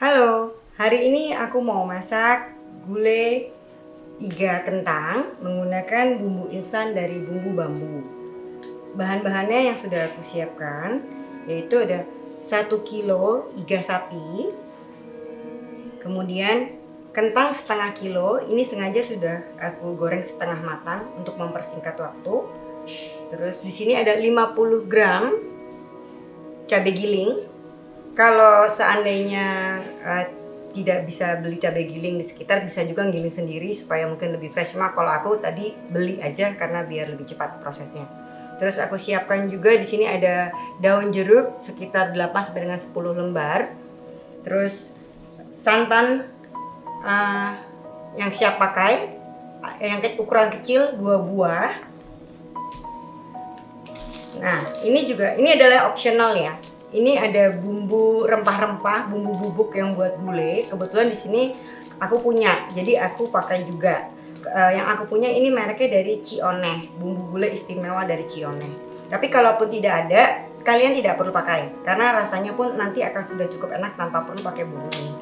Halo, hari ini aku mau masak gulai iga kentang menggunakan bumbu instan dari bumbu bambu. Bahan-bahannya yang sudah aku siapkan yaitu ada 1 kilo iga sapi, kemudian kentang setengah kilo, ini sengaja sudah aku goreng setengah matang untuk mempersingkat waktu. Terus di sini ada 50 gram cabai giling. Kalau seandainya tidak bisa beli cabai giling di sekitar, bisa juga giling sendiri supaya mungkin lebih fresh. Cuma kalau aku tadi beli aja karena biar lebih cepat prosesnya. Terus aku siapkan juga di sini ada daun jeruk sekitar 8 sampai dengan 10 lembar. Terus santan yang siap pakai, yang ukuran kecil 2 buah. Nah, ini adalah optional ya. Ini ada bumbu rempah-rempah, bumbu bubuk yang buat gulai. Kebetulan di sini aku punya, jadi aku pakai juga. Yang aku punya ini mereknya dari Cioneh, bumbu gulai istimewa dari Cioneh. Tapi kalaupun tidak ada, kalian tidak perlu pakai, karena rasanya pun nanti akan sudah cukup enak tanpa perlu pakai bumbu ini.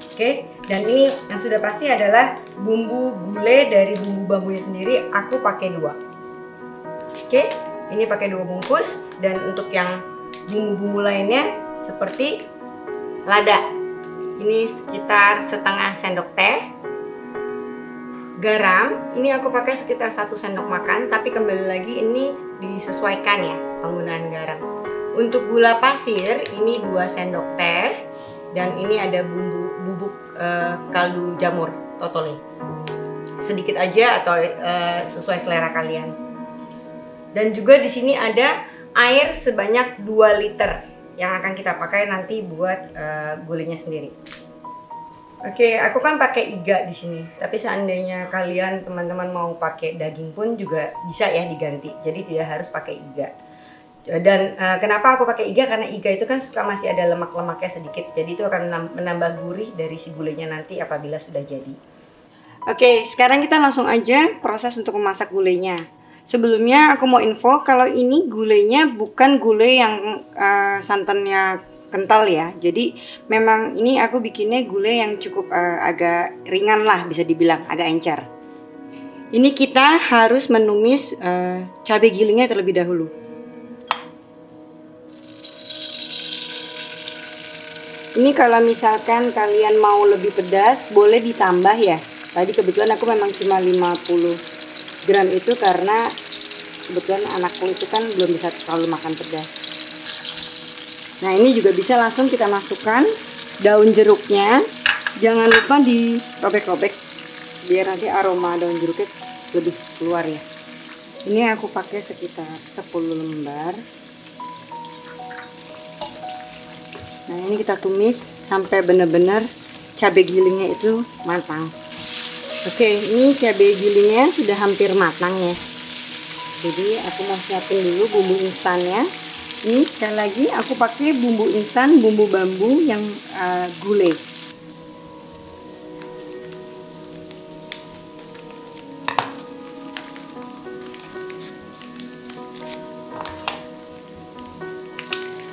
Oke, dan ini yang sudah pasti adalah bumbu gulai dari bumbu bambunya sendiri. Aku pakai 2. Oke, ini pakai 2 bungkus. Dan untuk yang bumbu-bumbu lainnya seperti lada, ini sekitar setengah sendok teh. Garam, ini aku pakai sekitar 1 sendok makan, tapi kembali lagi ini disesuaikan ya penggunaan garam. Untuk gula pasir ini 2 sendok teh, dan ini ada bubuk kaldu jamur totole. Sedikit aja atau sesuai selera kalian. Dan juga di sini ada air sebanyak 2 liter yang akan kita pakai nanti buat gulainya sendiri. Oke, aku kan pakai iga di sini. Tapi seandainya kalian teman-teman mau pakai daging pun juga bisa ya diganti. Jadi tidak harus pakai iga. Dan kenapa aku pakai iga? Karena iga itu kan suka masih ada lemak-lemaknya sedikit. Jadi itu akan menambah gurih dari si gulainya nanti apabila sudah jadi. Oke, sekarang kita langsung aja proses untuk memasak gulainya. Sebelumnya aku mau info kalau ini gulainya bukan gulai yang santannya kental ya. Jadi memang ini aku bikinnya gulai yang cukup agak ringan lah, bisa dibilang agak encer. Ini kita harus menumis cabai gilingnya terlebih dahulu. Ini kalau misalkan kalian mau lebih pedas boleh ditambah ya. Tadi kebetulan aku memang cuma 50 gram itu karena kebetulan anakku itu kan belum bisa terlalu makan pedas. Nah, ini juga bisa langsung kita masukkan daun jeruknya. Jangan lupa dirobek-robek biar nanti aroma daun jeruknya lebih keluar ya. Ini aku pakai sekitar 10 lembar. Nah, ini kita tumis sampai benar-benar cabai gilingnya itu matang. Oke, ini cabai gilingnya sudah hampir matang ya. Jadi aku mau siapin dulu bumbu instannya. Ini sekali lagi aku pakai bumbu instan, bumbu bambu yang gulai.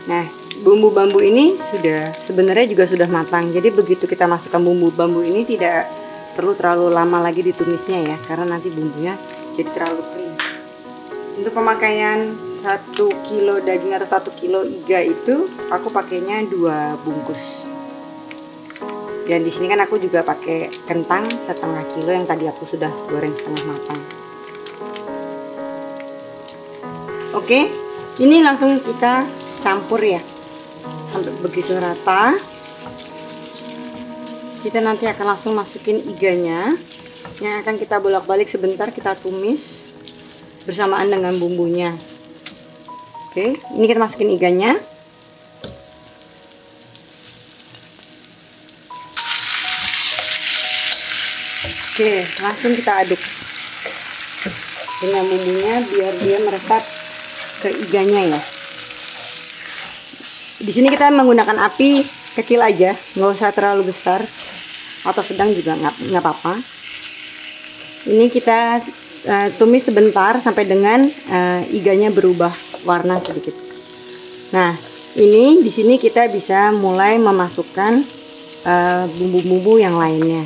Nah, bumbu bambu ini sebenarnya juga sudah matang. Jadi begitu kita masukkan bumbu bambu ini tidak perlu terlalu lama lagi ditumisnya ya, karena nanti bumbunya jadi terlalu kering. Untuk pemakaian 1 kilo daging atau 1 kilo iga itu aku pakainya 2 bungkus. Dan di sini kan aku juga pakai kentang setengah kilo yang tadi aku sudah goreng setengah matang. Oke, ini langsung kita campur ya sampai begitu rata. Kita nanti akan langsung masukin iganya yang akan kita bolak-balik sebentar, kita tumis bersamaan dengan bumbunya. Oke, ini kita masukin iganya. Oke, langsung kita aduk dengan bumbunya biar dia meresap ke iganya ya. Di sini kita menggunakan api kecil aja, nggak usah terlalu besar atau sedang juga nggak apa-apa. Ini kita tumis sebentar sampai dengan iganya berubah warna sedikit. Nah, ini di sini kita bisa mulai memasukkan bumbu-bumbu yang lainnya.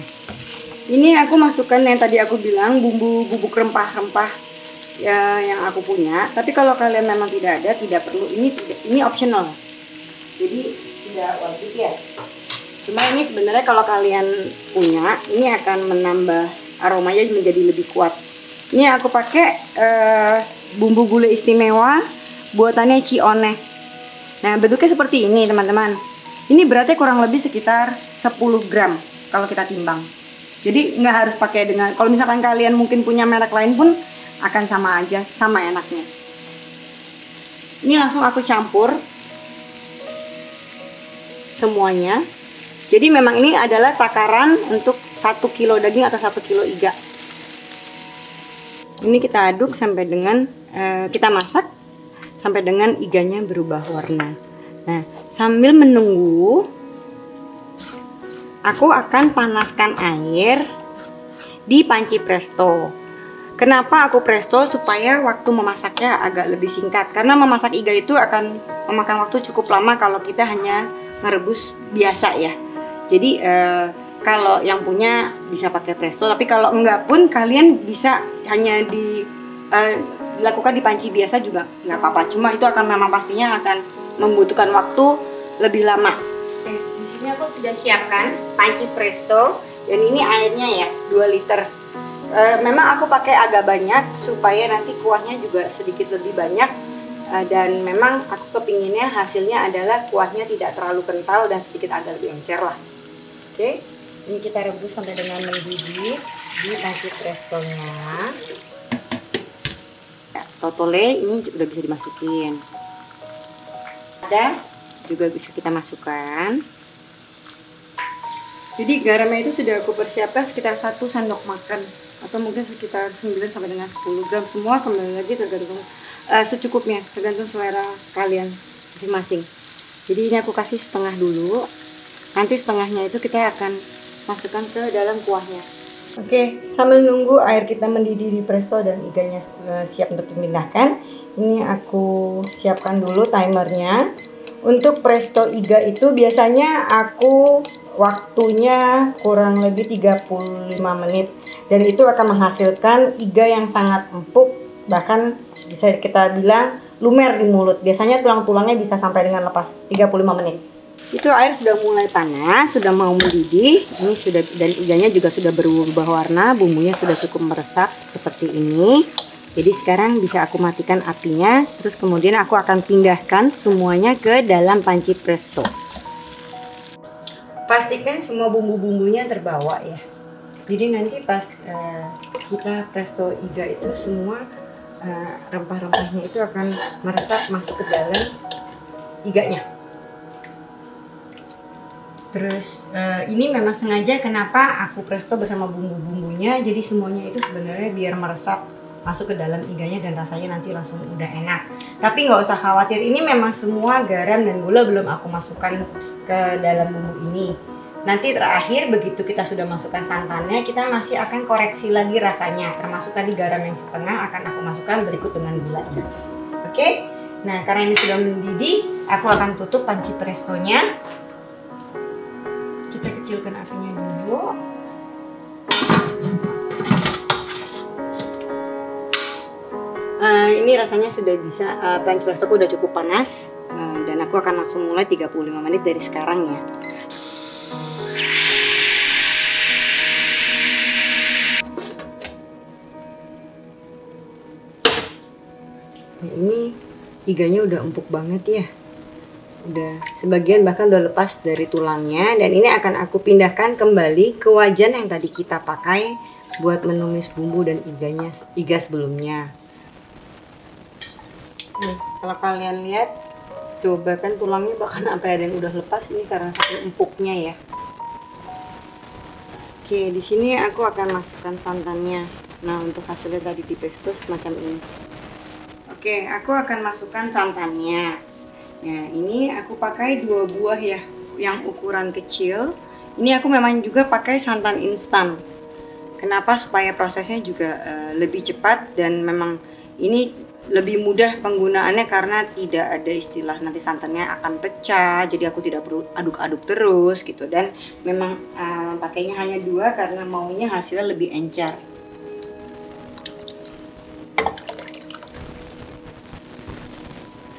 Ini aku masukkan yang tadi aku bilang bumbu bubuk rempah-rempah ya, yang aku punya. Tapi kalau kalian memang tidak ada, tidak perlu. Ini optional. Jadi tidak wajib ya. Cuma ini sebenarnya kalau kalian punya, ini akan menambah aromanya menjadi lebih kuat. Ini aku pakai bumbu gulai istimewa buatannya Cione. Nah, bentuknya seperti ini teman-teman. Ini beratnya kurang lebih sekitar 10 gram kalau kita timbang. Jadi nggak harus pakai dengan, kalau misalkan kalian mungkin punya merek lain pun akan sama aja, sama enaknya. Ini langsung aku campur semuanya. Jadi memang ini adalah takaran untuk 1 kilo daging atau 1 kilo iga. Ini kita aduk sampai dengan kita masak sampai dengan iganya berubah warna. Nah, sambil menunggu, aku akan panaskan air di panci presto. Kenapa aku presto? Supaya waktu memasaknya agak lebih singkat. Karena memasak iga itu akan memakan waktu cukup lama kalau kita hanya merebus biasa ya. Jadi kalau yang punya bisa pakai presto. Tapi kalau enggak pun kalian bisa hanya dilakukan di panci biasa juga nggak apa-apa. Cuma itu akan memang pastinya akan membutuhkan waktu lebih lama. Di sini aku sudah siapkan panci presto dan ini airnya ya 2 liter. Memang aku pakai agak banyak supaya nanti kuahnya juga sedikit lebih banyak, dan memang aku kepinginnya hasilnya adalah kuahnya tidak terlalu kental dan sedikit agak lebih encer lah. Oke, ini kita rebus sampai dengan mendidih di panci prestonya. Ya, totole ini udah bisa dimasukin. Ada juga bisa kita masukkan. Jadi garamnya itu sudah aku persiapkan sekitar 1 sendok makan atau mungkin sekitar 9 sampai dengan 10 gram. Semua kembali lagi tergantung secukupnya, tergantung selera kalian masing-masing. Jadi ini aku kasih setengah dulu. Nanti setengahnya itu kita akan masukkan ke dalam kuahnya. Oke, sambil nunggu air kita mendidih di presto dan iganya siap untuk dipindahkan, ini aku siapkan dulu timernya. Untuk presto iga itu biasanya aku waktunya kurang lebih 35 menit. Dan itu akan menghasilkan iga yang sangat empuk, bahkan bisa kita bilang lumer di mulut. Biasanya tulang-tulangnya bisa sampai dengan lepas 35 menit. Itu air sudah mulai panas, sudah mau mendidih. Ini sudah, dan iganya juga sudah berubah warna, bumbunya sudah cukup meresap seperti ini. Jadi sekarang bisa aku matikan apinya, terus kemudian aku akan pindahkan semuanya ke dalam panci presto. Pastikan semua bumbu-bumbunya terbawa ya. Jadi nanti pas kita presto iga itu semua rempah-rempahnya itu akan meresap masuk ke dalam iganya. Terus ini memang sengaja kenapa aku presto bersama bumbu-bumbunya. Jadi semuanya itu sebenarnya biar meresap masuk ke dalam iganya dan rasanya nanti langsung udah enak. Tapi nggak usah khawatir, ini memang semua garam dan gula belum aku masukkan ke dalam bumbu ini. Nanti terakhir begitu kita sudah masukkan santannya, kita masih akan koreksi lagi rasanya. Termasuk tadi garam yang setengah akan aku masukkan berikut dengan gulanya. Oke, nah karena ini sudah mendidih, aku akan tutup panci prestonya. Kita kecilkan apinya dulu. Ini rasanya sudah bisa, panci prestoku udah cukup panas, dan aku akan langsung mulai 35 menit dari sekarang ya. Nah, ini iganya udah empuk banget ya, udah sebagian bahkan udah lepas dari tulangnya, dan ini akan aku pindahkan kembali ke wajan yang tadi kita pakai buat menumis bumbu dan iga sebelumnya. Nih, kalau kalian lihat tuh bahkan tulangnya bahkan sampai ada yang udah lepas, ini karena saking empuknya ya. Oke, di sini aku akan masukkan santannya. Nah, untuk hasilnya tadi di pesto semacam ini. Oke, aku akan masukkan santannya. Nah, ini aku pakai 2 buah ya, yang ukuran kecil. Ini aku memang juga pakai santan instan. Kenapa? Supaya prosesnya juga lebih cepat, dan memang ini lebih mudah penggunaannya karena tidak ada istilah nanti santannya akan pecah, jadi aku tidak perlu aduk-aduk terus gitu. Dan memang pakainya hanya 2 karena maunya hasilnya lebih encer.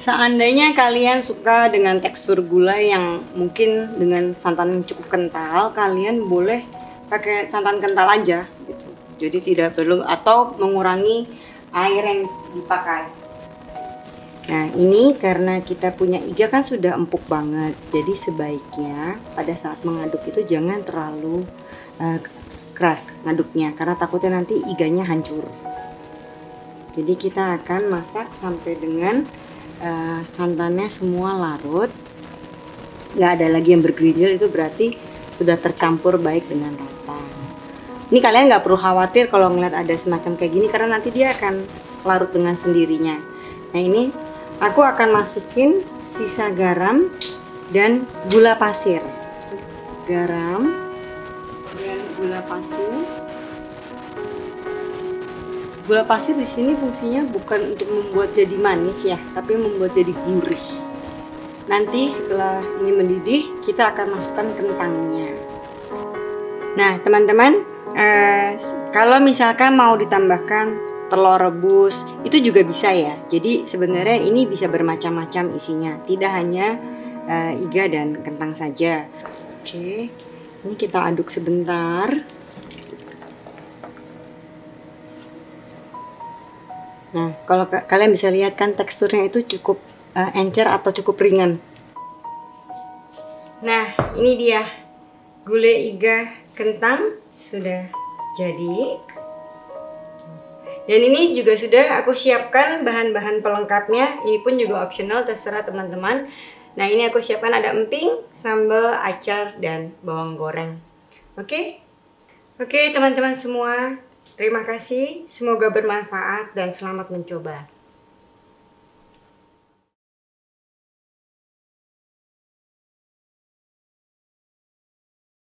Seandainya kalian suka dengan tekstur gulai yang mungkin dengan santan yang cukup kental, kalian boleh pakai santan kental aja gitu. Jadi tidak perlu, atau mengurangi air yang dipakai. Nah ini karena kita punya iga kan sudah empuk banget, jadi sebaiknya pada saat mengaduk itu jangan terlalu keras ngaduknya karena takutnya nanti iganya hancur. Jadi kita akan masak sampai dengan santannya semua larut, nggak ada lagi yang bergerindil, itu berarti sudah tercampur baik dengan rata. Ini kalian nggak perlu khawatir kalau ngeliat ada semacam kayak gini karena nanti dia akan larut dengan sendirinya. Nah ini aku akan masukin sisa garam dan gula pasir. Garam dan gula pasir. Gula pasir di sini fungsinya bukan untuk membuat jadi manis ya, tapi membuat jadi gurih. Nanti setelah ini mendidih, kita akan masukkan kentangnya. Nah teman-teman, kalau misalkan mau ditambahkan telur rebus itu juga bisa ya. Jadi sebenarnya ini bisa bermacam-macam isinya, tidak hanya iga dan kentang saja. Oke, ini kita aduk sebentar. Nah kalau kalian bisa lihat kan teksturnya itu cukup encer atau cukup ringan. Nah ini dia gulai iga kentang sudah jadi. Dan ini juga sudah aku siapkan bahan-bahan pelengkapnya. Ini pun juga optional, terserah teman-teman. Nah ini aku siapkan ada emping, sambal, acar, dan bawang goreng. Oke teman-teman semua, terima kasih. Semoga bermanfaat dan selamat mencoba.